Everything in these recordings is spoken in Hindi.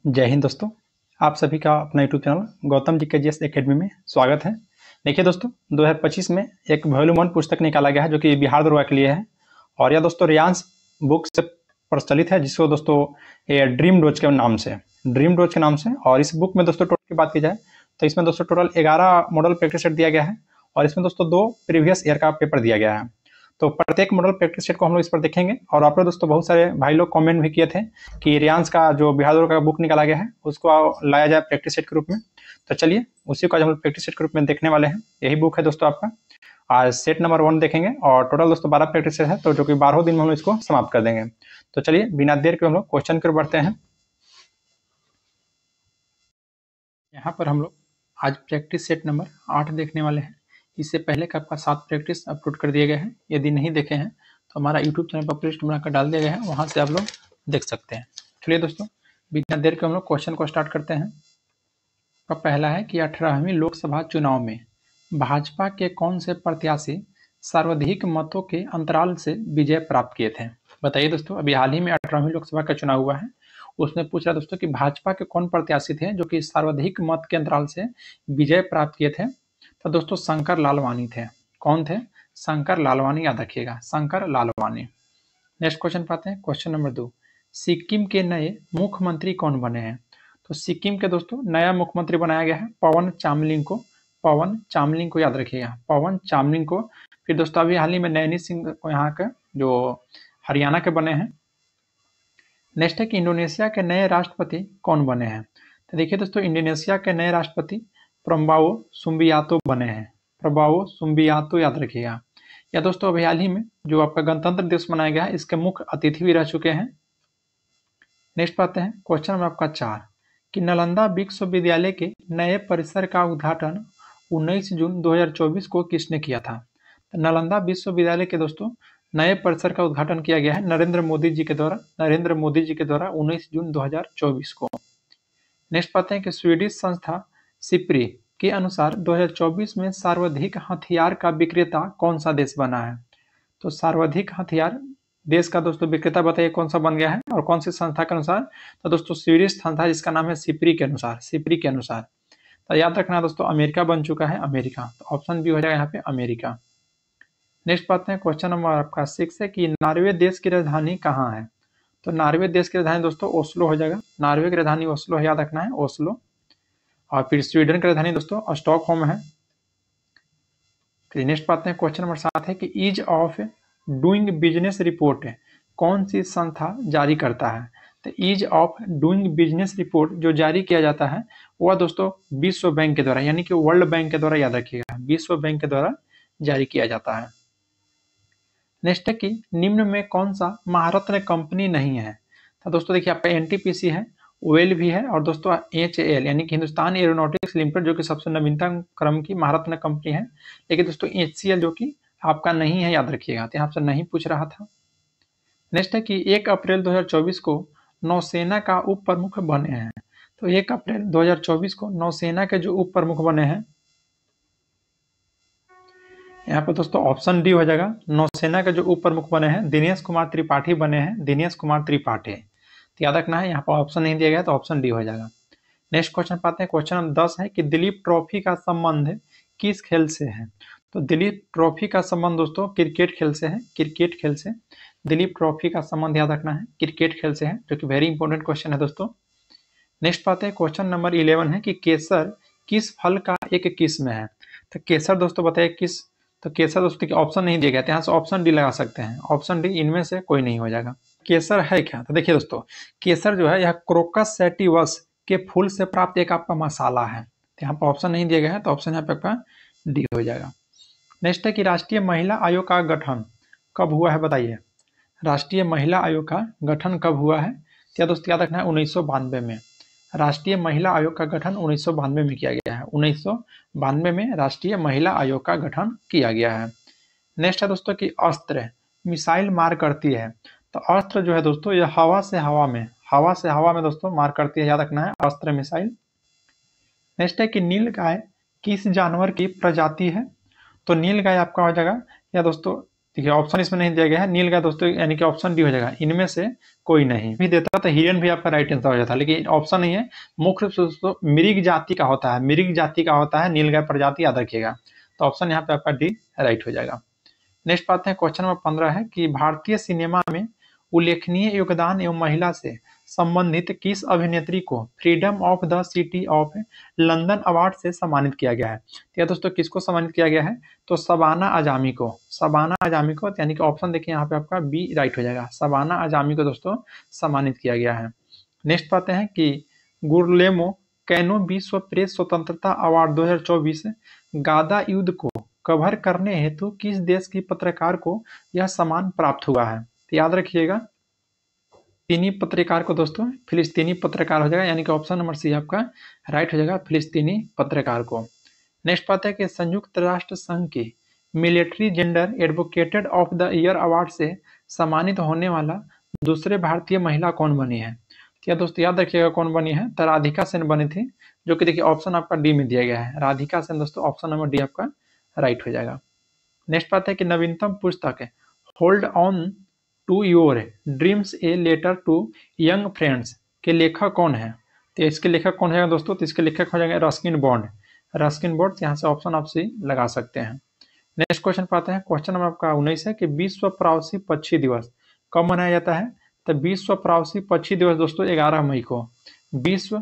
जय हिंद दोस्तों। आप सभी का अपना यूट्यूब चैनल गौतम जी के जीएस एकेडमी में स्वागत है। देखिए दोस्तों, 2025 में एक वॉल्यूम 1 पुस्तक निकाला गया है जो कि बिहार दरोगा के लिए है और यह दोस्तों रियांस बुक से प्रचलित है, जिसको दोस्तों ये ड्रीम डोज के नाम से। और इस बुक में दोस्तों टोटल की बात की जाए तो इसमें दोस्तों टोटल 11 मॉडल प्रैक्टिस सेट दिया गया है और इसमें दोस्तों 2 प्रीवियस ईयर का पेपर दिया गया है। तो प्रत्येक मॉडल प्रैक्टिस सेट को हम लोग इस पर देखेंगे। और आप लोग दोस्तों बहुत सारे भाई लोग कमेंट भी किए थे कि रियांस का जो बिहार दरोगा का बुक निकाला गया है उसको लाया जाए प्रैक्टिस सेट के रूप में। तो चलिए उसी को आज हम लोग प्रैक्टिस सेट के रूप में देखने वाले हैं। यही बुक है दोस्तों आपका। आज सेट नंबर 1 देखेंगे और टोटल दोस्तों 12 प्रैक्टिस सेट है, तो जो कि 12 दिन में हम लोग इसको समाप्त कर देंगे। तो चलिए बिना देर के हम लोग क्वेश्चन की ओर बढ़ते हैं। यहाँ पर हम लोग आज प्रैक्टिस सेट नंबर 8 देखने वाले हैं। इससे पहले का आपका 7 प्रैक्टिस अपलोड कर दिए गए हैं। यदि नहीं देखे हैं तो हमारा यूट्यूब चैनल पर प्लेलिस्ट बनाकर डाल दिया गया है, वहाँ से आप लोग देख सकते हैं। चलिए दोस्तों बिना देर के हम लोग क्वेश्चन को स्टार्ट करते हैं। तो पहला है कि 18वीं लोकसभा चुनाव में भाजपा के कौन से प्रत्याशी सर्वाधिक मतों के अंतराल से विजय प्राप्त किए थे? बताइए दोस्तों, अभी हाल ही में 18वीं लोकसभा का चुनाव हुआ है, उसमें पूछ रहा दोस्तों कि भाजपा के कौन प्रत्याशी थे जो कि सर्वाधिक मत के अंतराल से विजय प्राप्त किए थे? तो दोस्तों शंकर लालवानी थे। कौन थे? शंकर लालवानी, याद रखिएगा, शंकर लालवानी। नेक्स्ट क्वेश्चन पाते हैं, क्वेश्चन नंबर 2। सिक्किम के नए मुख्यमंत्री कौन बने हैं? तो सिक्किम के दोस्तों नया मुख्यमंत्री बनाया गया है पवन चामलिंग को। पवन चामलिंग को याद रखिएगा, पवन चामलिंग को। फिर दोस्तों अभी हाल ही में नैनी सिंह को यहाँ के जो हरियाणा के बने हैं। नेक्स्ट है कि इंडोनेशिया के नए राष्ट्रपति कौन बने हैं? तो देखिए दोस्तों, इंडोनेशिया के नए राष्ट्रपति प्रम्बावो सुबियांतो बने हैं। प्रम्बावो सुबियांतो याद रखिएगा। या दोस्तों अभी हाल ही में जो आपका गणतंत्र दिवस मनाया गया है, इसके मुख्य अतिथि भी रह चुके हैं। नेक्स्ट पाते हैं, क्वेश्चन नंबर आपका 4 कि नालंदा विश्वविद्यालय के नए परिसर का उद्घाटन 19 जून 2024 को किसने किया था? तो नालंदा विश्वविद्यालय के दोस्तों नए परिसर का उद्घाटन किया गया है नरेंद्र मोदी जी के द्वारा 19 जून 2024 को। नेक्स्ट पाते हैं कि स्वीडिश संस्था सिप्री के अनुसार 2024 में सर्वाधिक हथियार का विक्रेता कौन सा देश बना है? तो सर्वाधिक हथियार देश का दोस्तों विक्रेता बताइए कौन सा बन गया है और कौन सी संस्था के अनुसार? तो दोस्तों स्वीडिश संस्था जिसका नाम है सिप्री के अनुसार। तो याद रखना दोस्तों, अमेरिका बन चुका है, अमेरिका। तो ऑप्शन बी हो जाएगा यहाँ पे अमेरिका। नेक्स्ट पाते हैं, क्वेश्चन नंबर आपका 6 है कि नॉर्वे देश की राजधानी कहाँ है? तो नॉर्वे देश की राजधानी दोस्तों ओस्लो हो जाएगा। नॉर्वे की राजधानी ओस्लो, याद रखना है, ओस्लो। और फिर स्वीडन की राजधानी दोस्तों स्टॉकहोम है। नेक्स्ट पाते हैं, क्वेश्चन नंबर 7 है कि ease of doing business report कौन सी संस्था जारी करता है? तो ease of doing business report जो जारी किया जाता है वह दोस्तों विश्व बैंक के द्वारा, यानी कि वर्ल्ड बैंक के द्वारा, याद रखिएगा, विश्व बैंक के द्वारा जारी किया जाता है। नेक्स्ट है कि निम्न में कौन सा महारत्न कंपनी नहीं है? तो दोस्तों देखिए आपका एनटीपीसी है, ओएल भी है और दोस्तों एचएएल यानी कि हिंदुस्तान एरोनॉटिक्स लिमिटेड जो कि सबसे नवीनतम क्रम की महारत्न कंपनी है। लेकिन दोस्तों एचसीएल जो कि आपका नहीं है, याद रखिएगा, तो यहाँ से नहीं पूछ रहा था। नेक्स्ट है कि 1 अप्रैल 2024 को नौसेना का उप प्रमुख बने हैं। तो 1 अप्रैल 2024 को नौसेना के जो उप प्रमुख बने हैं, यहाँ पे दोस्तों ऑप्शन डी हो जाएगा। नौसेना के जो उप प्रमुख बने हैं दिनेश कुमार त्रिपाठी बने हैं, दिनेश कुमार त्रिपाठी। तो याद रखना है, यहाँ पर ऑप्शन नहीं दिया गया तो ऑप्शन डी हो जाएगा। नेक्स्ट क्वेश्चन पाते हैं, क्वेश्चन नंबर 10 है कि दिलीप ट्रॉफी का संबंध किस खेल से है? तो दिलीप ट्रॉफी का संबंध दोस्तों क्रिकेट खेल से है, क्रिकेट खेल से। दिलीप ट्रॉफी का संबंध याद रखना है क्रिकेट खेल से है, जो कि वेरी इंपॉर्टेंट क्वेश्चन है दोस्तों। नेक्स्ट पाते हैं, क्वेश्चन नंबर 11 है कि केसर किस फल का एक किस्म है? तो केसर दोस्तों बताइए किस? तो केसर दोस्तों ऑप्शन नहीं दिया गया, यहाँ से ऑप्शन डी लगा सकते हैं, ऑप्शन डी, इनमें से कोई नहीं हो जाएगा। केसर है क्या? तो देखिए दोस्तों, केसर जो है यह क्रोकस सैटिवस के फूल से प्राप्त एक आपका मसाला है। तो यहाँ पर ऑप्शन नहीं दिया गया है तो ऑप्शन यहाँ पे आपका डी हो जाएगा। नेक्स्ट है कि राष्ट्रीय महिला आयोग का गठन कब हुआ है? बताइए, राष्ट्रीय महिला आयोग का गठन कब हुआ है? क्या दोस्तों याद रखना है 1992 में। राष्ट्रीय महिला आयोग का गठन 1992 में किया गया है, 1992 में राष्ट्रीय महिला आयोग का गठन किया गया है। नेक्स्ट है दोस्तों कि अस्त्र मिसाइल मार करती है। तो अस्त्र जो है दोस्तों यह हवा से हवा में दोस्तों मार करती है, याद रखना है, अस्त्र मिसाइल। नेक्स्ट है कि नीलगाय किस जानवर की प्रजाति है? तो नीलगाय आपका हो जाएगा या दोस्तों देखिए ऑप्शन इसमें नहीं दिया गया है, नील गाय दोस्तों यानी कि ऑप्शन डी हो जाएगा, इनमें से कोई नहीं भी देता तो हिरन भी आपका राइट आंसर हो जाता, लेकिन ऑप्शन नहीं है। मुख्य रूप से दोस्तों मृग जाति का होता है, मृग जाति का होता है नील गाय प्रजाति, याद रखिएगा। तो ऑप्शन यहाँ पे आपका डी राइट हो जाएगा। नेक्स्ट बात है क्वेश्चन नंबर 15 है कि भारतीय सिनेमा में उल्लेखनीय योगदान एवं महिला से संबंधित किस अभिनेत्री को freedom of the city of London award से सम्मानित किया गया है। तो यह दोस्तों किसको सम्मानित किया गया है, तो शबाना आजमी को, शबाना आजमी को, यानी कि ऑप्शन देखिए यहाँ पे आपका बी राइट हो जाएगा, शबाना आजमी को दोस्तों सम्मानित किया गया है। नेक्स्ट पाते हैं कि गुर्लेमो कैनो विश्व प्रेस स्वतंत्रता अवार्ड 2024 गादा युद्ध को कवर करने हेतु किस देश की पत्रकार को यह सम्मान प्राप्त हुआ है। तो याद रखिएगा फिलिस्तीनी पत्रकार को दोस्तों, फिलिस्तीनी पत्रकार हो जाएगा, यानी कि ऑप्शन नंबर सी आपका राइट हो जाएगा, फिलिस्तीनी पत्रकार को। नेक्स्ट बात है कि संयुक्त राष्ट्र संघ की military gender advocated of the year award से सम्मानित होने वाला दूसरे भारतीय महिला कौन बनी है। क्या दोस्तों याद रखिएगा कौन बनी है, तो राधिका सेन बनी थी, जो कि देखिए ऑप्शन आपका डी में दिया गया है, राधिका सेन दोस्तों, ऑप्शन नंबर डी आपका राइट हो जाएगा। नेक्स्ट बात है कि नवीनतम पुस्तक है hold on to your dreams a letter to young friends के लेखक कौन है। तो इसके लेखक कौन है दोस्तों, तो इसके लेखक हो जाएंगे रस्किन बॉन्ड, रस्किन बॉन्ड, यहाँ से ऑप्शन आप सी लगा सकते हैं। नेक्स्ट क्वेश्चन पाते हैं, क्वेश्चन नंबर आपका 19 है कि विश्व प्रवासी पक्षी दिवस कब मनाया जाता है। तो विश्व प्रवासी पक्षी दिवस दोस्तों 11 मई को, विश्व,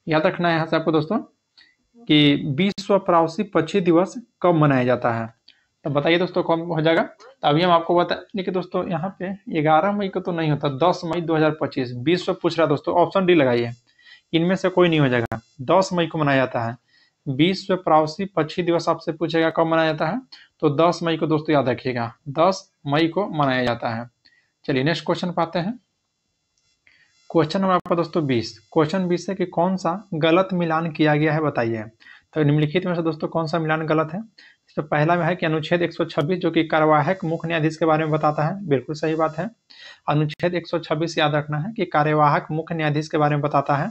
याद रखना है यहाँ से आपको दोस्तों कि विश्व प्रवासी पक्षी दिवस कब मनाया जाता है। तो बताइए दोस्तों कौन हो जाएगा। तो अभी हम आपको बताएंगे कि दोस्तों यहाँ पे 11 मई को तो नहीं होता, 10 मई 2025 विश्व पूछ रहा है दोस्तों, ऑप्शन डी लगाइए, इनमें से कोई नहीं हो जाएगा। 10 मई को मनाया जाता है विश्व प्रवासी पक्षी दिवस, आपसे पूछेगा कब मनाया जाता है, तो 10 मई को दोस्तों याद रखिएगा, 10 मई को मनाया जाता है। चलिए नेक्स्ट क्वेश्चन पाते हैं, क्वेश्चन नंबर आपका दोस्तों 20, क्वेश्चन 20 है कि कौन सा गलत मिलान किया गया है बताइए। तो निम्नलिखित में से दोस्तों कौन सा मिलान गलत है। तो पहला में है कि अनुच्छेद 126 जो कि कार्यवाहक मुख्य न्यायाधीश के बारे में बताता है, बिल्कुल सही बात है। अनुच्छेद 126 याद रखना है कि कार्यवाहक मुख्य न्यायाधीश के बारे में बताता है।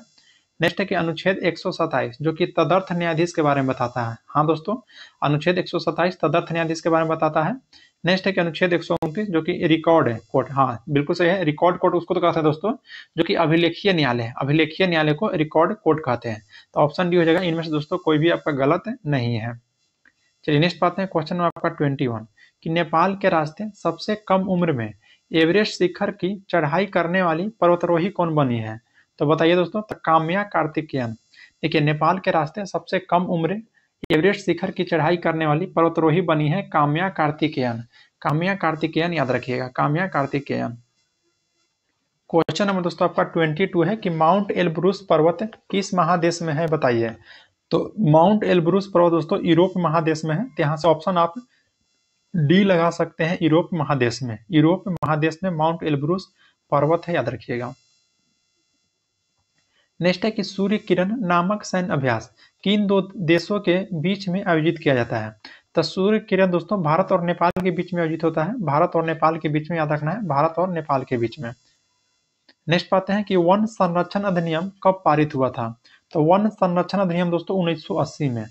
नेक्स्ट है कि अनुच्छेद 127 जो कि तदर्थ न्यायाधीश के बारे में बताता है, हाँ दोस्तों अनुच्छेद 127 तदर्थ न्यायाधीश के बारे में बताता है। नेक्स्ट है कि अनुच्छेद 129 जो कि रिकॉर्ड है कोर्ट, हाँ बिल्कुल सही है, रिकॉर्ड कोर्ट उसको तो कहते हैं दोस्तों जो कि अभिलेखीय न्यायालय है, अभिलेखीय न्यायालय को रिकॉर्ड कोर्ट कहते हैं। तो ऑप्शन डी हो जाएगा, इनमें से दोस्तों कोई भी आपका गलत नहीं है। चलिए नेक्स्ट पाते हैं, क्वेश्चन आपका 21 कि नेपाल के रास्ते सबसे कम उम्र में एवरेस्ट शिखर की चढ़ाई करने वाली पर्वतारोही कौन बनी है। तो बताइए दोस्तों, तो काम्या कार्तिकेयन। देखिए नेपाल के रास्ते सबसे कम उम्र एवरेस्ट शिखर की चढ़ाई करने वाली पर्वतारोही बनी है काम्या कार्तिकेयन, काम्या कार्तिकेयन याद रखिएगा, काम्या कार्तिकेयन। क्वेश्चन नंबर दोस्तों आपका 22 है कि माउंट एल्ब्रूस पर्वत किस महादेश में है बताइए। तो माउंट एल्ब्रूस पर्वत दोस्तों यूरोप महादेश में है, तो यहाँ से ऑप्शन आप डी लगा सकते हैं, यूरोप महादेश में, यूरोप महादेश में माउंट एल्ब्रूस पर्वत है, याद रखिएगा। नेक्स्ट है कि सूर्य किरण नामक सैन्य अभ्यास किन दो देशों के बीच में आयोजित किया जाता है। तो सूर्य किरण दोस्तों भारत और नेपाल के बीच में आयोजित होता है, भारत और नेपाल के बीच में, याद रखना है भारत और नेपाल के बीच में। नेक्स्ट पाते हैं कि वन संरक्षण अधिनियम कब पारित हुआ था। तो वन संरक्षण अधिनियम दोस्तों 1980 में,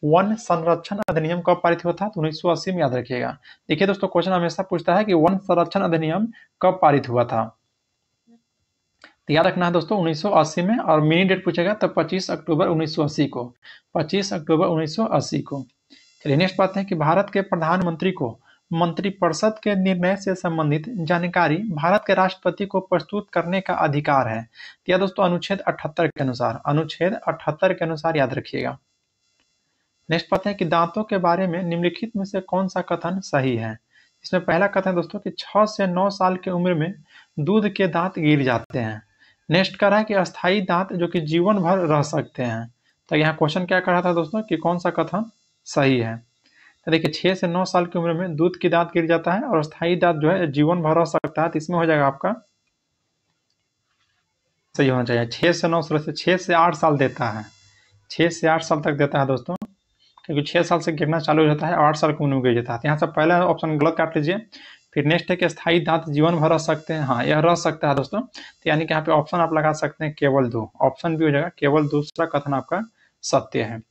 वन संरक्षण अधिनियम कब पारित हुआ था, तो 1980 में, याद रखिएगा। देखिए दोस्तों क्वेश्चन हमेशा पूछता है कि वन संरक्षण अधिनियम कब पारित हुआ था, तो याद रखना है दोस्तों 1980 में, और मिनी डेट पूछेगा तो 25 अक्टूबर 1980 को, 25 अक्टूबर 1980 को। चलिए नेक्स्ट बात है कि भारत के प्रधानमंत्री को मंत्रिपरिषद के निर्णय से संबंधित जानकारी भारत के राष्ट्रपति को प्रस्तुत करने का अधिकार है। तो यह दोस्तों अनुच्छेद 78 के अनुसार, अनुच्छेद 78 के अनुसार याद रखिएगा। नेक्स्ट बात है कि दांतों के बारे में निम्नलिखित में से कौन सा कथन सही है। इसमें पहला कथन दोस्तों कि 6 से 9 साल की उम्र में दूध के दांत गिर जाते हैं। नेक्स्ट कर रहा है कि अस्थायी दांत जो कि जीवन भर रह सकते हैं। तो यहाँ क्वेश्चन क्या कर रहा था दोस्तों कि कौन सा कथन सही है। तो देखिए 6 से 9 साल की उम्र में दूध की दांत गिर जाता है और अस्थायी दांत जो है जीवन भर रह सकता है, तो इसमें हो जाएगा आपका सही होना चाहिए 6 से 9 साल से 6 से 8 साल देता है, 6 से 8 साल तक देता है दोस्तों, क्योंकि 6 साल से गिरना चालू हो जाता है और 8 साल की उम्र में गिर जाता है। यहाँ से पहला ऑप्शन गलत काट लीजिए। फिर नेक्स्ट है कि स्थायी दांत जीवन भर रह सकते हैं, हाँ यह रह सकता है दोस्तों, तो यानी कि यहाँ पे ऑप्शन आप लगा सकते हैं केवल 2, ऑप्शन भी हो जाएगा, केवल दूसरा कथन आपका सत्य है।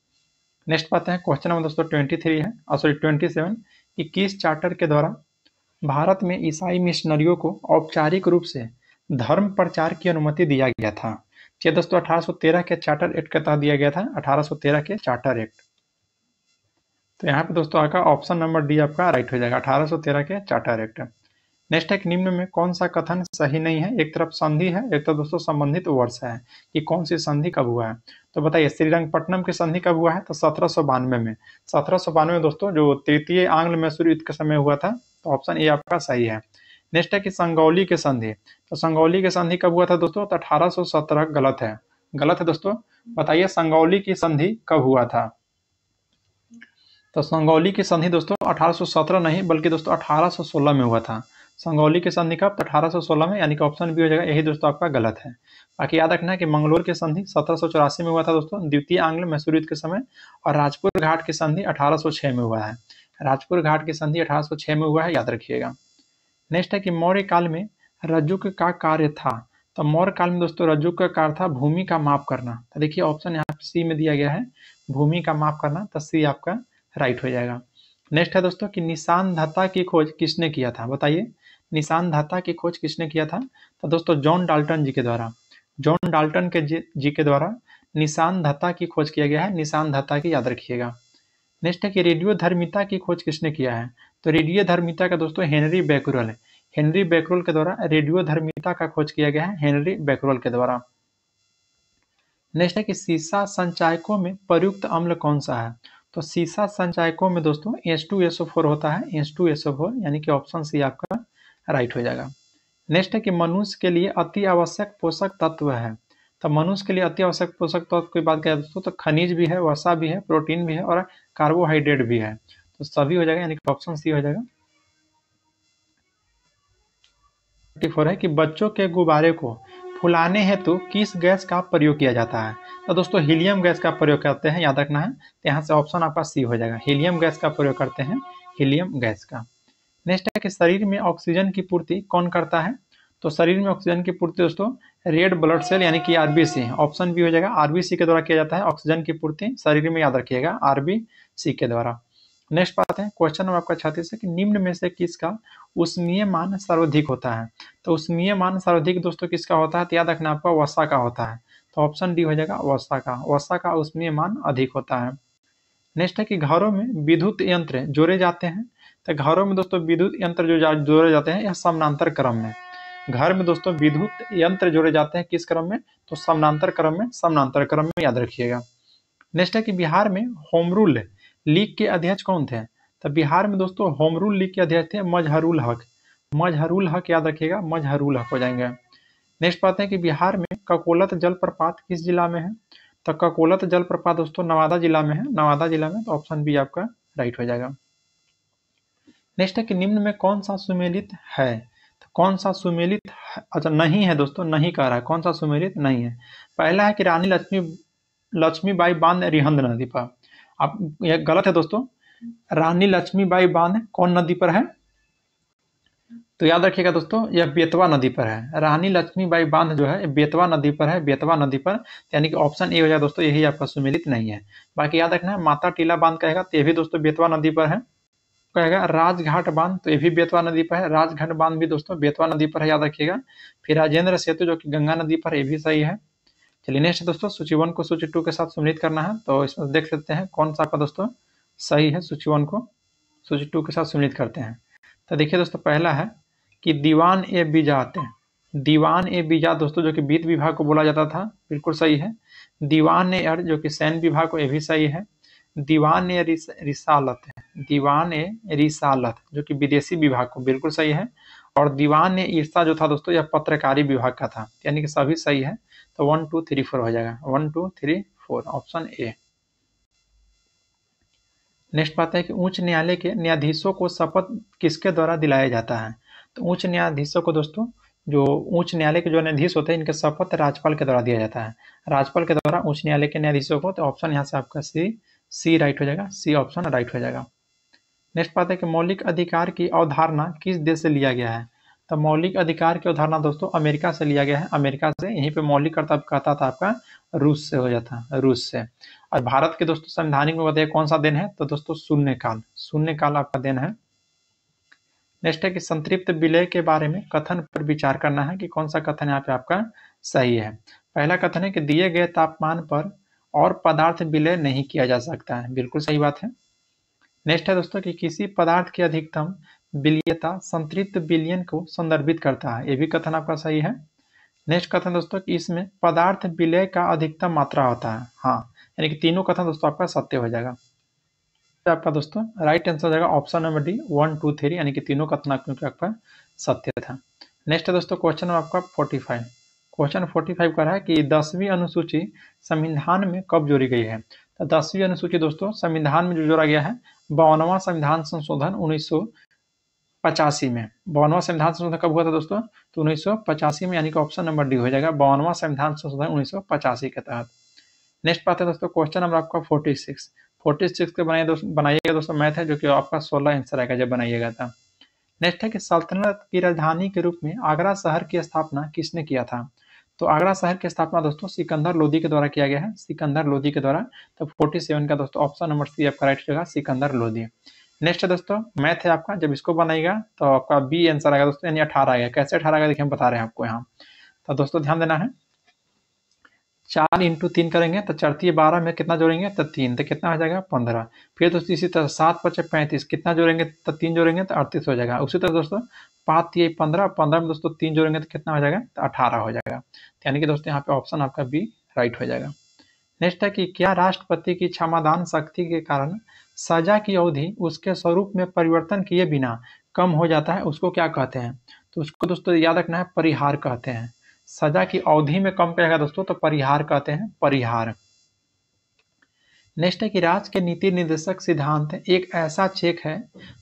नेक्स्ट बात है क्वेश्चन नंबर दोस्तों 23 है, सॉरी 27 कि किस चार्टर के द्वारा भारत में ईसाई मिशनरियों को औपचारिक रूप से धर्म प्रचार की अनुमति दिया गया था? ये दोस्तों 1813 के चार्टर एक्ट के तहत दिया गया था, 1813 के चार्टर एक्ट। तो यहाँ पे दोस्तों आपका ऑप्शन नंबर डी आपका राइट हो जाएगा, 1813 के चार्टर एक्ट। नेक्स्ट है कि निम्न में कौन सा कथन सही नहीं है? एक तरफ संधि है, एक तरफ दोस्तों संबंधित वर्ष है कि कौन सी संधि कब हुआ है। तो बताइए श्रीरंगपट्टनम की संधि कब हुआ है? तो 1792 में। 1792 में दोस्तों जो तृतीय आंग्ल मैसूर युद्ध के समय हुआ था। तो ऑप्शन ए आपका सही है। नेक्स्ट है कि संगौली की संधि। तो संगौली की संधि कब हुआ था दोस्तों? तो 1817। गलत है, गलत है दोस्तों। बताइए संगौली की संधि कब हुआ था? तो संगौली की संधि दोस्तों 1817 नहीं बल्कि दोस्तों 1816 में हुआ था। संगौली की संधि कब? 1816 में, यानी कि ऑप्शन बी हो जाएगा। यही दोस्तों आपका गलत है। बाकी याद रखना है कि मंगलोर की संधि 1784 में हुआ था दोस्तों, द्वितीय आंग्ल मैसूर युद्ध के समय। और राजपुर घाट की संधि 1806 में हुआ है। राजपुर घाट की संधि 1806 में हुआ है, याद रखिएगा। नेक्स्ट है कि मौर्य काल में रज्जुक का कार्य था। तो मौर्य काल में दोस्तों रज्जुक का कार्य था भूमि का माप करना। तो देखिए ऑप्शन यहाँ सी में दिया गया है, भूमि का माप करना। तो सी आपका राइट हो जाएगा। नेक्स्ट है दोस्तों कि निशान धाता की खोज किसने किया था? बताइए निशान धाता की खोज किसने किया था? तो दोस्तों जॉन डाल्टन जी के द्वारा। जॉन डाल्टन के जी के द्वारा निशान धाता की खोज किया गया है। निशान धाता की याद रखिएगा। नेक्स्ट है कि रेडियो धर्मिता की खोज किसने किया है? तो रेडियो धर्मिता का दोस्तों हेनरी बैकरल है। हेनरी बैकरल के द्वारा रेडियो धर्मिता का खोज किया गया है, हेनरी बैकरल के द्वारा। नेक्स्ट है कि सीसा संचायकों में प्रयुक्त अम्ल कौन सा है? तो सीसा संचायकों में दोस्तों H2SO4 होता है, H2SO4, यानी कि ऑप्शन सी आपका राइट हो जाएगा। नेक्स्ट है कि मनुष्य के लिए अति आवश्यक पोषक तत्व है। तो मनुष्य के लिए अति आवश्यक पोषक तत्व की बात करें दोस्तों तो खनिज भी है, वसा भी है, प्रोटीन भी है और कार्बोहाइड्रेट भी है। तो सभी हो जाएगा, यानी कि ऑप्शन सी हो जाएगा। 34 है कि बच्चों के गुब्बारे को फुलाने हेतु किस गैस का प्रयोग किया जाता है? तो दोस्तों हीलियम गैस का प्रयोग करते हैं, याद रखना है। तो यहाँ से ऑप्शन आपका सी हो जाएगा, हीलियम गैस का प्रयोग करते हैं, हीलियम गैस का। नेक्स्ट है कि शरीर में ऑक्सीजन की पूर्ति कौन करता है? तो शरीर में ऑक्सीजन की पूर्ति दोस्तों रेड ब्लड सेल यानी कि आरबीसी, ऑप्शन बी हो जाएगा। आरबीसी के द्वारा किया जाता है ऑक्सीजन की पूर्ति शरीर में, याद रखिएगा, आरबीसी के द्वारा। नेक्स्ट बात है क्वेश्चन नंबर आपका 36 है कि निम्न में से किसका उष्मीय मान सर्वाधिक होता है? तो उष्मीय मान सर्वाधिक दोस्तों किसका होता है? तो याद रखना आपका वसा का होता है। तो ऑप्शन डी हो जाएगा वसा का। वसा का उष्मीय मान अधिक होता है। नेक्स्ट है कि घरों में विद्युत यंत्र जोड़े जाते हैं। तो घरों में दोस्तों विद्युत यंत्र जो जोड़े जाते हैं यह समानांतर क्रम में। घर में दोस्तों विद्युत यंत्र जोड़े जाते हैं किस क्रम में? तो समानांतर क्रम में, समानांतर क्रम में, याद रखिएगा। नेक्स्ट है कि बिहार में होम रूल लीग के अध्यक्ष कौन थे? तो बिहार में दोस्तों होम रूल लीग के अध्यक्ष थे मजहरुल हक। मजहरुल हक, याद रखिएगा, मजहरुल हक हो जाएंगे। नेक्स्ट बात है कि बिहार में ककोलत जलप्रपात किस जिला में है? तो ककोलत जलप्रपात दोस्तों नवादा जिला में है, नवादा जिला में। तो ऑप्शन बी आपका राइट हो जाएगा। नेक्स्ट है कि निम्न में कौन सा सुमेलित है? तो कौन सा सुमेलित है? अच्छा नहीं है दोस्तों, नहीं कह रहा है, कौन सा सुमेलित नहीं है? पहला है कि रानी लक्ष्मीबाई बांध रिहंद नदी पर। अब यह गलत है दोस्तों। रानी लक्ष्मीबाई बांध कौन नदी पर है? तो याद रखिएगा दोस्तों यह बेतवा नदी पर है। रानी लक्ष्मीबाई बांध जो है बेतवा नदी पर है, बेतवा नदी पर। यानी कि ऑप्शन ए हो जाए दोस्तों, यही आपका सुमेलित नहीं है। बाकी याद रखना है माता टीला बांध कहेगा तो ये भी दोस्तों बेतवा नदी पर है। कहेगा राजघाट बांध तो ये भी बेतवा नदी पर है, राजघाट बांध भी दोस्तों बेतवा नदी पर है, याद रखिएगा। फिर राजेंद्र सेतु जो कि गंगा नदी पर, ये भी सही है। चलिए नेक्स्ट दोस्तों सूची 1 को सूची 2 के साथ सम्मिलित करना है। तो इसमें देख सकते हैं कौन सा आपका दोस्तों सही है। सूची 1 को सूची 2 के साथ सम्मिलित करते हैं। तो देखिए दोस्तों पहला है कि दीवान ए बिजात, दीवान ए बिजात दोस्तों जो कि वित्त विभाग को बोला जाता था, बिल्कुल सही है। दीवान ए अर जो कि सैन्य विभाग को, ये भी सही है। दीवान ए रिसालत है, दीवान ए रिसालत जो कि विदेशी विभाग को, बिल्कुल सही है। और दीवान ए ईर्षा जो था दोस्तों यह पत्रकारी विभाग का था, यानी कि सभी सही है। तो 1 2 3 4 हो जाएगा, 1 2 3 4 ऑप्शन ए। नेक्स्ट बात है कि उच्च न्यायालय के न्यायाधीशों को शपथ किसके द्वारा दिलाया जाता है? तो उच्च न्यायाधीशों को दोस्तों, जो उच्च न्यायालय के जो न्यायाधीश होते हैं इनके शपथ राज्यपाल के द्वारा दिया जाता है, राज्यपाल के द्वारा उच्च न्यायालय के न्यायाधीशों को। तो ऑप्शन यहाँ से आपका सी राइट हो जाएगा, सी ऑप्शन राइट हो जाएगा। नेक्स्ट बात है कि मौलिक अधिकार की अवधारणा किस देश से लिया गया है? तो मौलिक अधिकार की अवधारणा दोस्तों अमेरिका से लिया गया है, अमेरिका से। यहीं पे मौलिक कहता था आपका रूस से हो जाता, रूस से। और भारत के दोस्तों संवैधानिक में बताइए कौन सा दिन है? तो दोस्तों शून्यकाल, शून्यकाल आपका दिन है। नेक्स्ट है कि संतृप्त विलय के बारे में कथन पर विचार करना है कि कौन सा कथन यहाँ पे आपका सही है। पहला कथन है कि दिए गए तापमान पर और पदार्थ विलय नहीं किया जा सकता है, बिल्कुल सही बात है। नेक्स्ट है दोस्तों कि किसी पदार्थ की अधिकतम विलीयता संतृप्त विलयन को संदर्भित करता है, ये भी कथन आपका सही है। नेक्स्ट कथन दोस्तों कि इसमें पदार्थ विलय का अधिकतम मात्रा होता है, हाँ, यानी कि तीनों कथन दोस्तों आपका सत्य हो जाएगा। आपका दोस्तों राइट आंसर हो जाएगा ऑप्शन नंबर डी 1, 2, 3, यानी कि तीनों कथन आपका सत्य था। नेक्स्ट है दोस्तों क्वेश्चन आपका 45। क्वेश्चन 45 कर रहा है कि 10वीं अनुसूची संविधान में कब जोड़ी गई है। तो 10वीं अनुसूची दोस्तों संविधान में जो जोड़ा गया है 52वां संविधान संशोधन 1985 में। 52वां संविधान संशोधन कब हुआ था दोस्तों, तो 1985 में, यानी कि ऑप्शन नंबर डी हो जाएगा 52वां संविधान संशोधन 1985 के तहत। नेक्स्ट बात है दोस्तों क्वेश्चन नंबर आपका 46 के बनाइएगा दोस्तों, मैथ है जो कि आपका 16 आंसर आएगा जब बनाइएगा था। नेक्स्ट है कि सल्तनत की राजधानी के रूप में आगरा शहर की स्थापना किसने किया था। तो आगरा शहर की स्थापना दोस्तों सिकंदर लोदी के द्वारा किया गया है, सिकंदर लोदी के द्वारा। तो 47 का दोस्तों ऑप्शन नंबर सी आपका राइट होगा, सिकंदर लोदी। नेक्स्ट है दोस्तों मैथ है आपका, जब इसको बनाएगा तो आपका बी आंसर आएगा दोस्तों, यानी 18 आएगा। कैसे 18 आएगा देखिए हम बता रहे हैं आपको यहाँ। तो दोस्तों ध्यान देना है, 4 × 3 करेंगे तो 4 × 12 में कितना जोड़ेंगे तो 3, तो कितना हो जाएगा 15। फिर दोस्तों इसी तरह 7 × 5 = 35, कितना जोड़ेंगे तो 3 जोड़ेंगे तो 38 हो जाएगा। उसी तरह दोस्तों 5 × 3 = 15, 15 में दोस्तों 3 जोड़ेंगे तो कितना हो जाएगा तो 18 हो जाएगा। यानी कि दोस्तों यहाँ पे ऑप्शन आपका बी राइट हो जाएगा। नेक्स्ट है कि क्या राष्ट्रपति की क्षमादान शक्ति के कारण सजा की अवधि उसके स्वरूप में परिवर्तन किए बिना कम हो जाता है, उसको क्या कहते हैं। तो उसको दोस्तों याद रखना है, परिहार कहते हैं। सजा की अवधि में कम रहेगा दोस्तों तो परिहार कहते हैं, परिहार। नेक्स्ट है कि राज्य के नीति निर्देशक सिद्धांत एक ऐसा चेक है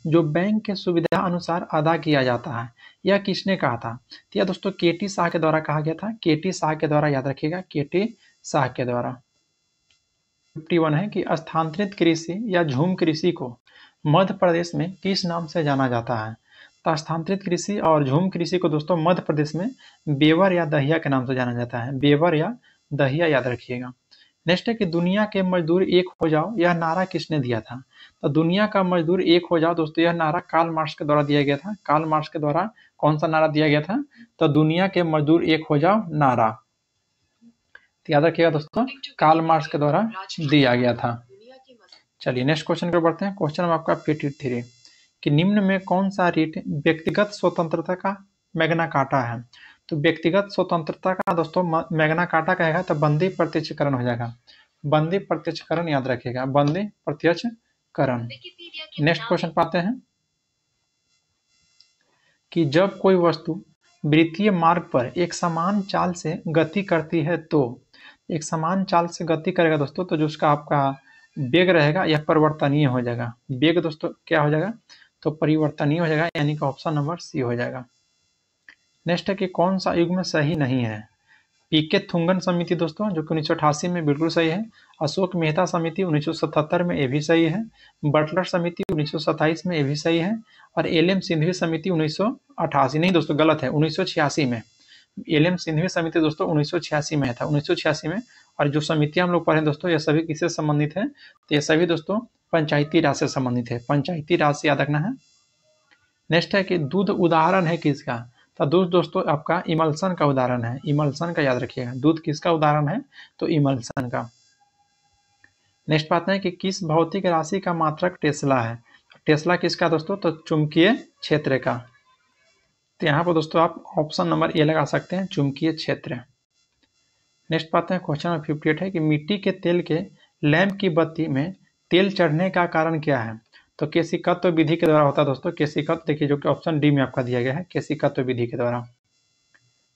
जो बैंक के सुविधा अनुसार अदा किया जाता है, यह किसने कहा था। तो यह दोस्तों केटी शाह के द्वारा कहा गया था, केटी शाह के द्वारा, याद रखिएगा केटी शाह के द्वारा। 51 है कि स्थानांतरित कृषि या झूम कृषि को मध्य प्रदेश में किस नाम से जाना जाता है। तो स्थानांतरित कृषि और झूम कृषि को दोस्तों मध्य प्रदेश में बेवर या दहिया के नाम से जाना जाता है, बेवर या दहिया, याद रखिएगा। नेक्स्ट है कि दुनिया के मजदूर एक हो जाओ, यह नारा किसने दिया था। तो दुनिया का मजदूर एक हो जाओ दोस्तों, यह नारा कार्ल मार्क्स के द्वारा दिया गया था। कार्ल मार्क्स के द्वारा कौन सा नारा दिया गया था, तो दुनिया के मजदूर एक हो जाओ नारा, तो याद रखिएगा दोस्तों कार्ल मार्क्स के द्वारा दिया गया था। चलिए नेक्स्ट क्वेश्चन पर बढ़ते हैं। क्वेश्चन आपका 53 कि निम्न में कौन सा रीट व्यक्तिगत स्वतंत्रता का मैग्ना कार्टा है। तो व्यक्तिगत स्वतंत्रता का दोस्तों मैग्ना कार्टा कहेगा तो बंदी प्रत्यक्षकरण हो जाएगा, बंदी प्रत्यक्षकरण, याद रखिएगा बंदी प्रत्यक्षकरण। नेक्स्ट क्वेश्चन पाते हैं कि जब कोई वस्तु वृत्तीय मार्ग पर एक समान चाल से गति करती है, तो एक समान चाल से गति करेगा दोस्तों तो जो उसका आपका वेग रहेगा यह परिवर्तनीय हो जाएगा। वेग दोस्तों क्या हो जाएगा, तो परिवर्तनीय हो जाएगा, यानी कि ऑप्शन नंबर सी हो जाएगा। नेक्स्ट है कि कौन सा युग्म सही नहीं है। पीके थुंगन समिति दोस्तों जो कि 1988 में बिल्कुल सही है। अशोक मेहता समिति 1977 में ये भी सही है। बटलर समिति 1927 में ये भी सही है। और एलएम सिंघवी समिति 1988, नहीं दोस्तों गलत है, 1986 में। एलएम सिंघवी समिति दोस्तों 1986 में था, 1986 में। और जो समितियां हम लोग पढ़े दोस्तों ये सभी किससे संबंधित है, तो ये सभी दोस्तों पंचायती राज से संबंधित है, पंचायती राज से याद रखना है। नेक्स्ट है कि दूध उदाहरण है किसका। तो दूध दोस्तों आपका इमल्सन का उदाहरण है, इमल्सन का, याद रखिएगा दूध किसका उदाहरण है, तो इमल्सन का। नेक्स्ट बात है कि किस भौतिक राशि का मात्रक टेस्ला है। टेस्ला किसका दोस्तों, तो चुंबकीय क्षेत्र का। तो यहाँ पर दोस्तों आप ऑप्शन नंबर ए लगा सकते हैं, चुंबकीय क्षेत्र। नेक्स्ट बात है क्वेश्चन नंबर 58 है कि मिट्टी के तेल के लैंप की बत्ती में तेल चढ़ने का कारण क्या है। तो केशिकत्व विधि के द्वारा होता है दोस्तों, केशिकत्व देखिए जो कि ऑप्शन डी में आपका दिया गया है, केशिकत्व विधि के द्वारा।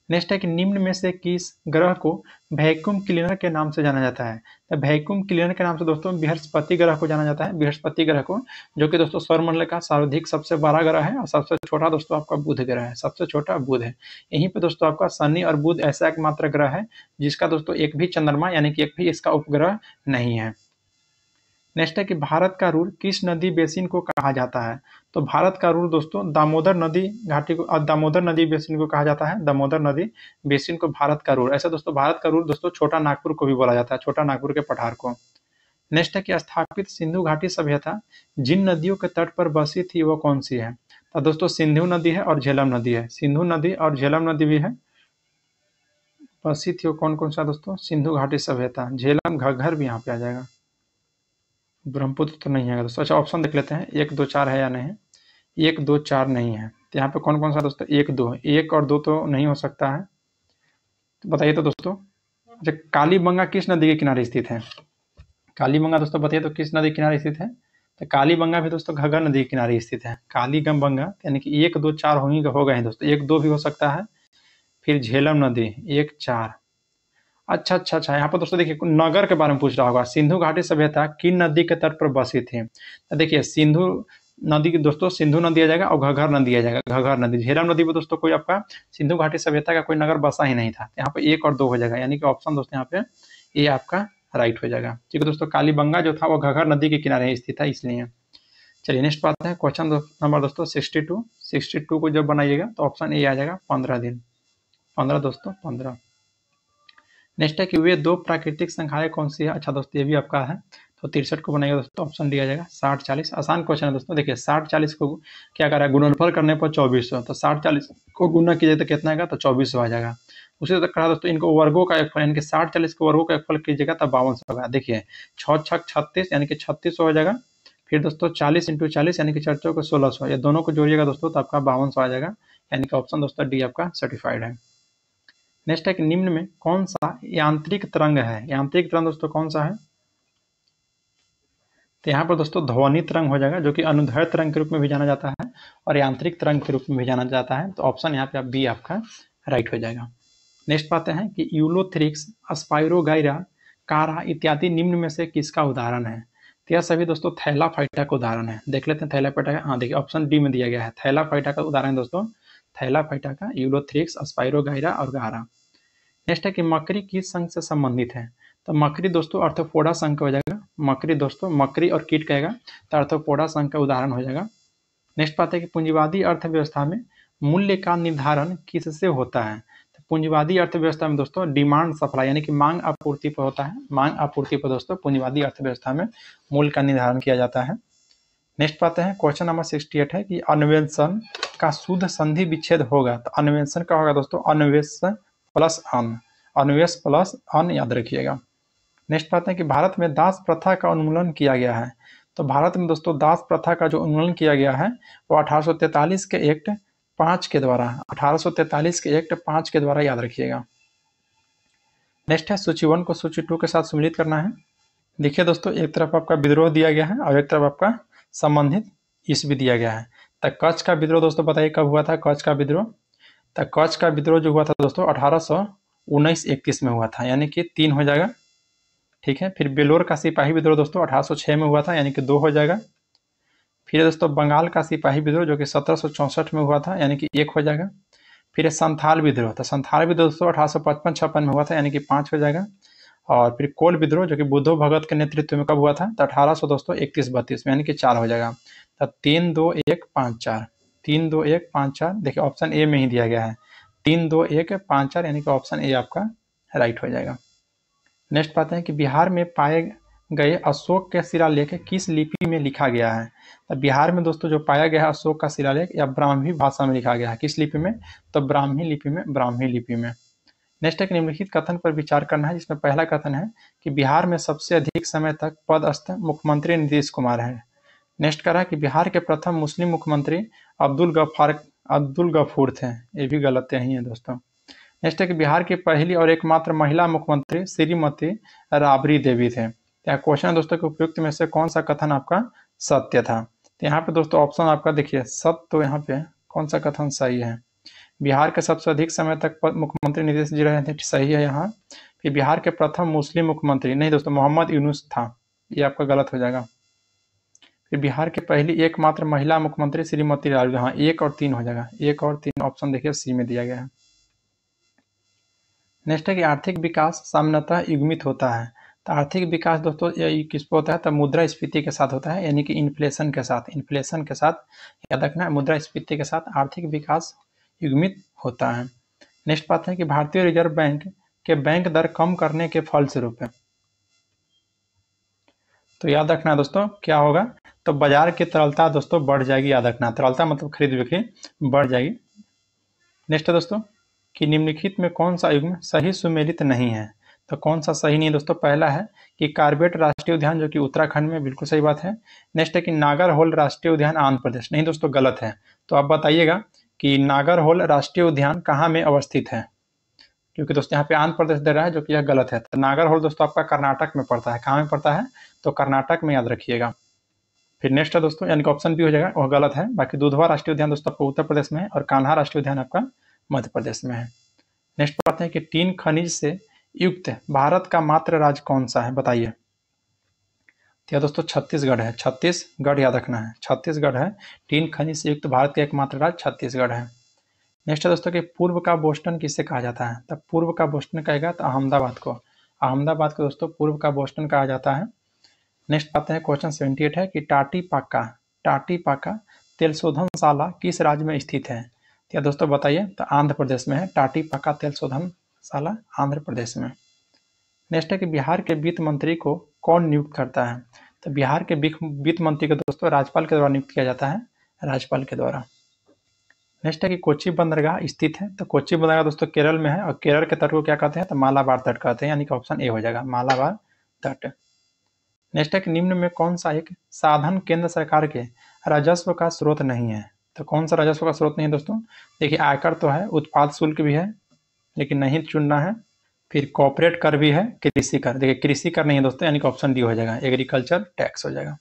नेक्स्ट है कि निम्न में से किस ग्रह को वैक्यूम क्लीनर के नाम से जाना जाता है। तो वैक्यूम क्लीनर के नाम से दोस्तों बृहस्पति ग्रह को जाना जाता है, बृहस्पति ग्रह को, जो कि दोस्तों सौरमंडल का सर्वाधिक सबसे बड़ा ग्रह है और सबसे छोटा दोस्तों आपका बुध ग्रह है, सबसे छोटा बुध है। यहीं पे दोस्तों आपका शनि और बुध ऐसा एकमात्र ग्रह है जिसका दोस्तों एक भी चंद्रमा यानी कि एक भी इसका उपग्रह नहीं है। नेक्स्ट है कि भारत का रूर किस नदी बेसिन को कहा जाता है। तो भारत का रूर दोस्तों दामोदर नदी घाटी को, दामोदर नदी बेसिन को कहा जाता है, दामोदर नदी बेसिन को भारत का रूर। ऐसा दोस्तों भारत का रूर दोस्तों छोटा नागपुर को भी बोला जाता है, छोटा नागपुर के पठार को। नेक्स्ट है कि स्थापित सिंधु घाटी सभ्यता जिन नदियों के तट पर बसी थी वो कौन सी है। तो दोस्तों सिंधु नदी है और झेलम नदी है, सिंधु नदी और झेलम नदी भी है। बसी थी वो कौन कौन सा दोस्तों, सिंधु घाटी सभ्यता, झेलम घग्घर भी यहाँ पे आ जाएगा, ब्रह्मपुत्र तो नहीं है दोस्तों। अच्छा ऑप्शन देख लेते हैं, 1 2 4 है या नहीं, 1 2 4 नहीं है, तो यहाँ पे कौन कौन सा दोस्तों, 1 2, 1 और 2 तो नहीं हो सकता है, तो बताइए तो दोस्तों। अच्छा कालीबंगा किस नदी के किनारे स्थित है, कालीबंगा दोस्तों बताइए तो किस नदी के किनारे स्थित है, तो कालीबंगा भी दोस्तों घग्घर नदी के किनारे स्थित है, कालीगंगा यानी कि 1 2 4 हो गए हैं दोस्तों, 1 2 भी हो सकता है, फिर झेलम नदी 1 4। अच्छा, यहाँ पर दोस्तों देखिए नगर के बारे में पूछ रहा होगा, सिंधु घाटी सभ्यता किन नदी के तट पर बसी थी, तो देखिए सिंधु नदी की दोस्तों सिंधु नदी आ जाएगा और घग्घर नदी आ जाएगा, घग्घर नदी। झेलम नदी पर दोस्तों कोई आपका सिंधु घाटी सभ्यता का कोई नगर बसा ही नहीं था, यहाँ पे 1 और 2 हो जाएगा, यानी कि ऑप्शन दोस्तों यहाँ पे ये आपका राइट हो जाएगा। ठीक है दोस्तों, कालीबंगा जो था वो घग्घर नदी के किनारे स्थित है इसलिए। चलिए नेक्स्ट बात है क्वेश्चन नंबर दोस्तों 62 को जब बनाइएगा तो ऑप्शन ए आ जाएगा 15 दिन, 15 दोस्तों 15। नेक्स्ट है कि वे दो प्राकृतिक संख्याएं कौन सी है, अच्छा दोस्तों ये भी आपका है, तो 63 को बनाइएगा दोस्तों, ऑप्शन डी आ जाएगा 60 40। आसान क्वेश्चन है दोस्तों, देखिए 60 40 को क्या कर रहा है, गुणनफल करने पर 2400, तो 60 40 को गुना कीजिए तो कितना आएगा, तो 2400 आ जाएगा। उसी तरह कहा दोस्तों इनको वर्गों का एक फल, यानी कि 60 40 को वर्गों का एक फल कीजिएगा तो 5200 होगा। देखिए 6 6 36 यानी कि 3600 हो जाएगा, फिर दोस्तों 40 × 40 यानी कि 4 को 1600, ये दोनों को जोड़िएगा दोस्तों तो आपका 5200 आ जाएगा, यानी कि ऑप्शन दोस्तों डी आपका सर्टिफाइड है। नेक्स्ट है कि निम्न में कौन सा यांत्रिक तरंग है, यांत्रिक तरंग दोस्तों कौन सा है, तो यहाँ पर दोस्तों ध्वनि तरंग हो जाएगा, जो कि अनुदैर्घ्य तरंग के रूप में भी जाना जाता है और यांत्रिक तरंग के रूप में भी जाना जाता है, तो ऑप्शन यहाँ पे बी आपका राइट हो जाएगा। नेक्स्ट पाते हैं कि यूलोथ्रिक्स, स्पाइरोगाइरा, कारा इत्यादि निम्न में से किसका उदाहरण है, तो यह सभी दोस्तों थैलाफाइटा का उदाहरण है। देख लेते हैं थैलाफाइटा का, हाँ देखिए ऑप्शन डी में दिया गया है, थैलाफाइटा का उदाहरण दोस्तों, थैलाफाइटा का, यूलोथ्रिक्स, स्पाइरोगाइरा और गारा। नेक्स्ट है कि मकड़ी किस संघ से संबंधित है, तो मकड़ी दोस्तों अर्थोपोडा संघ का हो जाएगा, मकड़ी दोस्तों मकड़ी और कीट कहेगा तो अर्थोपोडा संघ का उदाहरण हो जाएगा। नेक्स्ट बात है कि पूंजीवादी अर्थव्यवस्था में मूल्य का निर्धारण किससे होता है, तो पूंजीवादी अर्थव्यवस्था में दोस्तों डिमांड सप्लाई यानी कि मांग आपूर्ति पर होता है, मांग आपूर्ति पर दोस्तों पूंजीवादी अर्थव्यवस्था में मूल्य का निर्धारण किया जाता है। नेक्स्ट पाते हैं क्वेश्चन नंबर 68 है कि अन्वेषण का शुद्ध संधि विच्छेद होगा, तो अन्वेषण का होगा दोस्तों अन्वेषण प्लस अन, अन्वेष प्लस अन याद रखिएगा। नेक्स्ट पाते हैं कि भारत में दास प्रथा का उन्मूलन किया गया है, तो भारत में दोस्तों दास प्रथा का जो उन्मूलन किया गया है वो 1843 के एक्ट 5 के द्वारा, 1843 के एक्ट 5 के द्वारा याद रखिएगा। नेक्स्ट है सूची 1 को सूची 2 के साथ सम्मिलित करना है। देखिए दोस्तों एक तरफ आपका विद्रोह दिया गया है और एक तरफ आपका संबंधित ईस्वी दिया गया है। तो कच्छ का विद्रोह दोस्तों बताइए कब हुआ था, कच्छ का विद्रोह, तो कच्छ का विद्रोह जो हुआ था दोस्तों 1819-31 में हुआ था, यानी कि 3 हो जाएगा। ठीक है, फिर बेलोर का सिपाही विद्रोह दोस्तों 1806 में हुआ था, यानी कि 2 हो जाएगा। फिर दोस्तों बंगाल का सिपाही विद्रोह जो कि 1764 में हुआ था, यानी कि 1 हो जाएगा। फिर संथाल विद्रोह, तो संथाल विद्रोह दोस्तों 1855-56 में हुआ था, यानी कि 5 हो जाएगा। और फिर कोल विद्रोह जो कि बुद्धो भगत के नेतृत्व में कब हुआ था, तो 1800 दोस्तों 31-32 में, यानी कि 4 हो जाएगा। तो 3 2 1 5 4, 3 2 1 5 4, देखिए ऑप्शन ए में ही दिया गया है 3 2 1 5 4, यानी कि ऑप्शन ए आपका राइट हो जाएगा। नेक्स्ट पाते हैं कि बिहार में पाए गए अशोक के शिलालेख किस लिपि में लिखा गया है, तो बिहार में दोस्तों जो पाया गया है अशोक का शिलालेख या ब्राह्मी भाषा में लिखा गया है, किस लिपि में, तो ब्राह्मी लिपि में, ब्राह्मी लिपि में। नेक्स्ट एक निम्नलिखित कथन पर विचार करना है, जिसमें पहला कथन है कि बिहार में सबसे अधिक समय तक पदस्थ मुख्यमंत्री नीतीश कुमार है। नेक्स्ट कह रहा है कि बिहार के प्रथम मुस्लिम मुख्यमंत्री अब्दुल गफूर थे, ये भी गलत नहीं है दोस्तों। नेक्स्ट है कि बिहार की पहली और एकमात्र महिला मुख्यमंत्री श्रीमती राबड़ी देवी थे। यहाँ क्वेश्चन दोस्तों के उपयुक्त में से कौन सा कथन आपका सत्य था, तो यहाँ पे दोस्तों ऑप्शन आपका देखिए सत्य, तो यहाँ पे कौन सा कथन सही है, बिहार के सबसे अधिक समय तक मुख्यमंत्री नीतीश जी रहे थे, सही है यहाँ। फिर बिहार के प्रथम मुस्लिम मुख्यमंत्री, नहीं दोस्तों मोहम्मद यूनुस था, ये आपका गलत हो जाएगा। फिर बिहार के पहली एकमात्र महिला मुख्यमंत्री श्रीमती राबड़ी, हाँ 1 और 3 हो जाएगा, 1 और 3 ऑप्शन देखिए सी में दिया गया है। नेक्स्ट है कि आर्थिक विकास सामान्यतः युग्मित होता है, तो आर्थिक विकास दोस्तों किस पे होता है, तो मुद्रास्फीति के साथ होता है, यानी कि इन्फ्लेशन के साथ, इन्फ्लेशन के साथ याद रखना है, मुद्रास्फीति के साथ आर्थिक विकास युग्मित होता है। नेक्स्ट बात है कि भारतीय रिजर्व बैंक के बैंक दर कम करने के फलस्वरूप तो याद रखना दोस्तों क्या होगा, तो बाजार की तरलता दोस्तों बढ़ जाएगी। याद रखना तरलता मतलब खरीद बिक्री बढ़ जाएगी। नेक्स्ट है दोस्तों कि निम्नलिखित में कौन सा युग्म सही सुमेलित नहीं है। तो कौन सा सही नहीं है दोस्तों, पहला है कि कार्बेट राष्ट्रीय उद्यान जो कि उत्तराखंड में, बिल्कुल सही बात है। नेक्स्ट है कि नागरहोल राष्ट्रीय उद्यान आंध्र प्रदेश, नहीं दोस्तों गलत है। तो आप बताइएगा कि नागरहोल राष्ट्रीय उद्यान कहाँ में अवस्थित है, क्योंकि दोस्तों यहाँ पे आंध्र प्रदेश दे रहा है जो कि यह गलत है। तो नागरहोल दोस्तों आपका कर्नाटक में पड़ता है। कहाँ में पड़ता है, तो कर्नाटक में, याद रखिएगा। फिर नेक्स्ट है दोस्तों, यानी कि ऑप्शन बी हो जाएगा, वह गलत है। बाकी दुधवा राष्ट्रीय उद्यान दोस्तों आपका उत्तर प्रदेश में है और कान्हा राष्ट्रीय उद्यान आपका मध्य प्रदेश में है। नेक्स्ट बात है कि टीन खनिज से युक्त भारत का मात्र राज्य कौन सा है, बताइए। तो दोस्तों छत्तीसगढ़ है, छत्तीसगढ़ याद रखना है, छत्तीसगढ़ है। टीन खनिज से युक्त भारत का एकमात्र राज्य छत्तीसगढ़ है। नेक्स्ट है दोस्तों कि पूर्व का बोस्टन किसे कहा जाता है। तब पूर्व का बोस्टन कहेगा तो अहमदाबाद को, अहमदाबाद को दोस्तों पूर्व का बोस्टन कहा जाता है। नेक्स्ट आते हैं क्वेश्चन 78 है कि टाटीपाका तेल शोधनशाला किस राज्य में स्थित है। तो दोस्तों बताइए, तो आंध्र प्रदेश में है। टाटीपाका तेल शोधनशाला आंध्र प्रदेश में। नेक्स्ट है कि बिहार के वित्त मंत्री को कौन नियुक्त करता है। तो बिहार के वित्त मंत्री को दोस्तों राज्यपाल के द्वारा नियुक्त किया जाता है, राज्यपाल के द्वारा। नेक्स्ट है कि कोच्चि बंदरगाह स्थित है। तो कोच्चि बंदरगाह दोस्तों केरल में है और केरल के तट को क्या कहते हैं, तो मालाबार तट कहते हैं, यानी कि ऑप्शन ए हो जाएगा, मालाबार तट। नेक्स्ट है कि निम्न में कौन सा एक साधन केंद्र सरकार के राजस्व का स्रोत नहीं है। तो कौन सा राजस्व का स्रोत नहीं है दोस्तों, देखिए आयकर तो है, उत्पाद शुल्क भी है लेकिन नहीं चुनना है, फिर कॉर्पोरेट कर भी है, कृषि कर, देखिए कृषि कर नहीं है दोस्तों, यानी कि ऑप्शन डी हो जाएगा, एग्रीकल्चर टैक्स हो जाएगा।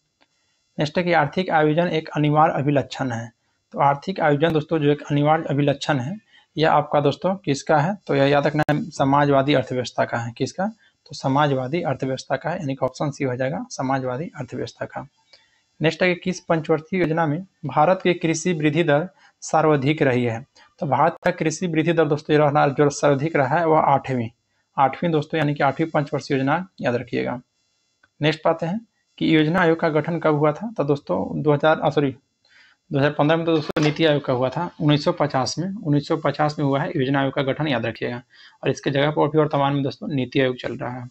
नेक्स्ट है कि आर्थिक आयोजन एक अनिवार्य अभिलक्षण है। तो आर्थिक आयोजन दोस्तों जो एक अनिवार्य अभिलक्षण है, यह आपका दोस्तों किसका है, तो यह याद रखना है समाजवादी अर्थव्यवस्था का है। किसका, तो समाजवादी अर्थव्यवस्था का है, यानी कि ऑप्शन सी हो जाएगा, समाजवादी अर्थव्यवस्था का। नेक्स्ट है कि किस पंचवर्षीय योजना में भारत की कृषि वृद्धि दर सर्वाधिक रही है। तो भारत का कृषि वृद्धि दर दोस्तों जो सर्वाधिक रहा है वह आठवीं दोस्तों, यानी कि 8वीं पंचवर्षीय योजना, याद रखिएगा। नेक्स्ट आते हैं कि योजना आयोग का गठन कब हुआ था। तो दोस्तों 2015 में तो दोस्तों नीति आयोग का हुआ था, 1950 में हुआ है योजना आयोग का गठन, याद रखिएगा। और इसके जगह पर भी वर्तमान में दोस्तों नीति आयोग चल रहा है।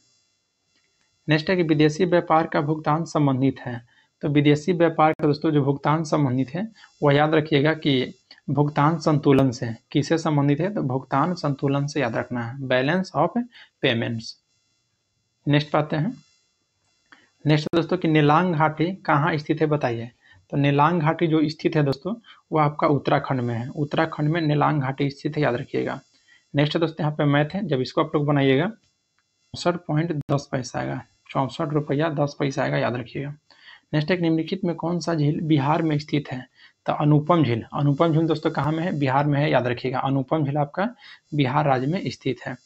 नेक्स्ट है कि विदेशी व्यापार का भुगतान संबंधित है। तो विदेशी व्यापार का दोस्तों जो भुगतान संबंधित है वह याद रखिएगा कि भुगतान संतुलन से, किससे संबंधित है, तो भुगतान संतुलन से, याद रखना है, बैलेंस ऑफ पेमेंट्स। नेक्स्ट पाते हैं, नेक्स्ट दोस्तों कि नेलांग घाटी कहाँ स्थित है, बताइए। तो नेलांग घाटी जो स्थित है दोस्तों वो आपका उत्तराखंड में है, उत्तराखंड में नेलांग घाटी स्थित है, याद रखिएगा। नेक्स्ट दोस्तों यहाँ पे मैथ है, जब इसको आप लोग बनाइएगा 64.10 पैसा आएगा, 64 रुपया 10 पैसा आएगा, याद रखिएगा। नेक्स्ट एक निम्नलिखित में कौन सा झील बिहार में स्थित है। तो अनुपम झील दोस्तों कहाँ में है, बिहार में है, याद रखिएगा। अनुपम झील आपका बिहार राज्य में स्थित है।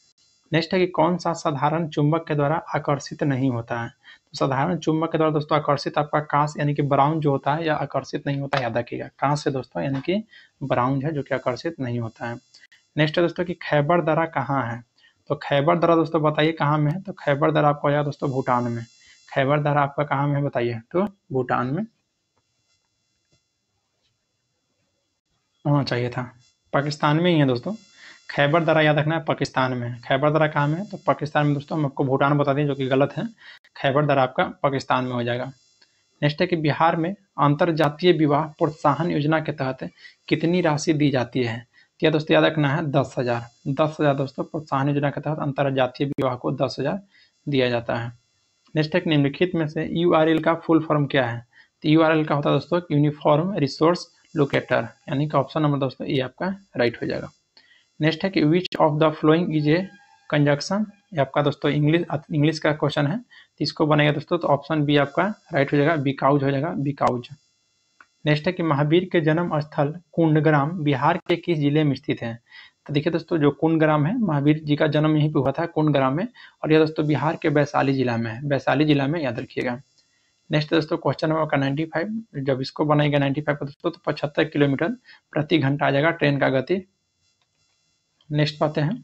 नेक्स्ट है कि कौन सा साधारण चुंबक के द्वारा आकर्षित नहीं होता है। तो साधारण चुंबक के द्वारा दोस्तों आकर्षित आपका कांस यानी कि ब्राउन जो होता है, या आकर्षित नहीं होता है, याद रखिएगा। कांस से दोस्तों यानी कि ब्राउन है जो कि आकर्षित नहीं होता है। नेक्स्ट है दोस्तों कि खैबर दर्रा कहाँ है। तो खैबर दर्रा दोस्तों बताइए कहाँ में है। तो खैबर दर्रा आपको आएगा दोस्तों भूटान में। खैबर दर्रा आपका कहाँ में है बताइए, तो भूटान में होना चाहिए था, पाकिस्तान में ही है दोस्तों। खैबर दर्रा याद रखना है, पाकिस्तान में है। खैबर दर्रा कहाँ में है, तो पाकिस्तान में दोस्तों। हम आपको भूटान बता दें जो कि गलत है, खैबर दर्रा आपका पाकिस्तान में हो जाएगा। नेक्स्ट है कि बिहार में अंतरजातीय विवाह प्रोत्साहन योजना के तहत कितनी राशि दी जाती है। तो यह दोस्तों याद रखना है 10,000 दोस्तों, प्रोत्साहन योजना के तहत अंतरजातीय विवाह को 10,000 दिया जाता है। नेक्स्ट है निम्नलिखित में से URL का फुल फॉर्म क्या है। तो URL का होता है दोस्तों यूनिफॉर्म रिसोर्स लोकेटर, यानी कि ऑप्शन नंबर दोस्तों ये आपका राइट हो जाएगा। नेक्स्ट है कि which of the following is A conjunction, ये आपका दोस्तों इंग्लिश का क्वेश्चन है, तो इसको बनेगा दोस्तों, तो ऑप्शन बी आपका राइट हो जाएगा, बिकाउज हो जाएगा, बिकाउज। नेक्स्ट है कि महावीर के जन्म स्थल कुंडग्राम बिहार के किस जिले में स्थित है। तो देखिए दोस्तों जो कुंडग्राम है, महावीर जी का जन्म यहीं पे हुआ था कुंडग्राम में, और यह दोस्तों बिहार के वैशाली जिला में है, वैशाली जिला में, याद रखिएगा। नेक्स्ट दोस्तों क्वेश्चन नंबर का 95, जब इसको बनाएगा 95 का दोस्तों, तो 75 किलोमीटर प्रति घंटा आ जाएगा ट्रेन का गति। नेक्स्ट पाते हैं,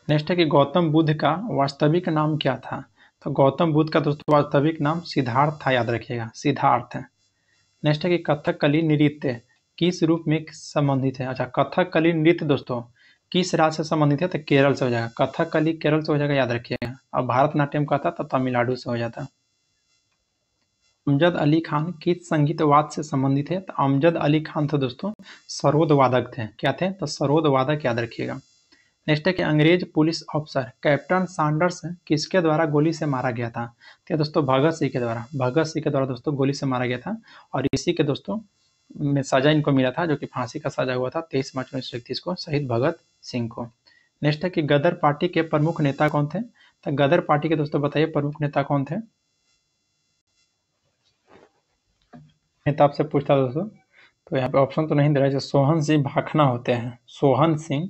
नेक्स्ट है कि गौतम बुद्ध का वास्तविक नाम क्या था। तो गौतम बुद्ध का दोस्तों वास्तविक नाम सिद्धार्थ था, याद रखिएगा, सिद्धार्थ है। नेक्स्ट है कि कथकली नृत्य किस रूप में संबंधित है। अच्छा, कथकली नृत्य दोस्तों किस राज्य से संबंधित है? तो केरल से हो जाएगा। कथकली केरल से हो जाएगा, याद रखिएगा। और भारतनाट्यम का था तो तमिलनाडु से हो जाता। अमजद अली खान किस संगीत वाद्य से संबंधित है? तो अमजद अली खान तो दोस्तों सरोद वादक थे। क्या थे? तो सरोद वादक, याद रखिएगा। नेक्स्ट है कि अंग्रेज पुलिस ऑफिसर कैप्टन सैंडर्स किसके द्वारा गोली से मारा गया था? तो दोस्तों भगत सिंह के द्वारा। भगत सिंह के द्वारा दोस्तों गोली से मारा गया था और इसी के दोस्तों में सजा इनको मिला था, जो कि फांसी का सजा हुआ था 23 मार्च 1931 को शहीद भगत सिंह को। नेक्स्ट है कि गदर पार्टी के प्रमुख नेता कौन थे? तो गदर पार्टी के दोस्तों बताइए प्रमुख नेता कौन थे? नेता आपसे पूछता दोस्तों, तो यहाँ पे ऑप्शन तो नहीं दे रहा है। सोहन सिंह भाखना होते हैं, सोहन सिंह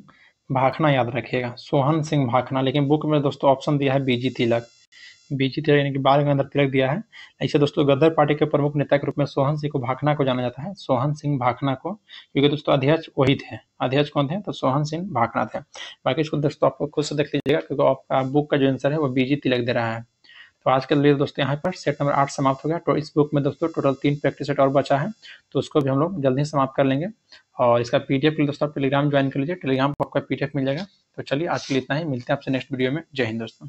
भाखना, याद रखिएगा, सोहन सिंह भाखना। लेकिन बुक में दोस्तों ऑप्शन दिया है बीजी तिलक। बीजी तिलक यानी कि बाल गंगाधर तिलक दिया है। ऐसे दोस्तों गदर पार्टी के प्रमुख नेता के रूप में सोहन सिंह को भाखना को जाना जाता है, सोहन सिंह भाखना को, क्योंकि दोस्तों अध्यक्ष वही थे। अध्यक्ष कौन थे? तो सोहन सिंह भाखना थे। बाकी इसको दोस्तों आप खुद से देख लीजिएगा, क्योंकि आपका बुक का जो आंसर है वो बीजी तिलक दे रहा है। तो आज के लिए दोस्तों यहाँ पर सेट नंबर 8 समाप्त हो गया। तो इस बुक में दोस्तों टोटल 3 प्रैक्टिस सेट और बचा है, तो उसको भी हम लोग जल्दी ही समाप्त कर लेंगे। और इसका पीडीएफ के लिए दोस्तों आप टेलीग्राम ज्वाइन कर लीजिए, टेलीग्राम पर आपका पीडीएफ मिल जाएगा। तो चलिए आज के लिए इतना ही, मिलते हैं आपसे नेक्स्ट वीडियो में। जय हिंद दोस्तों।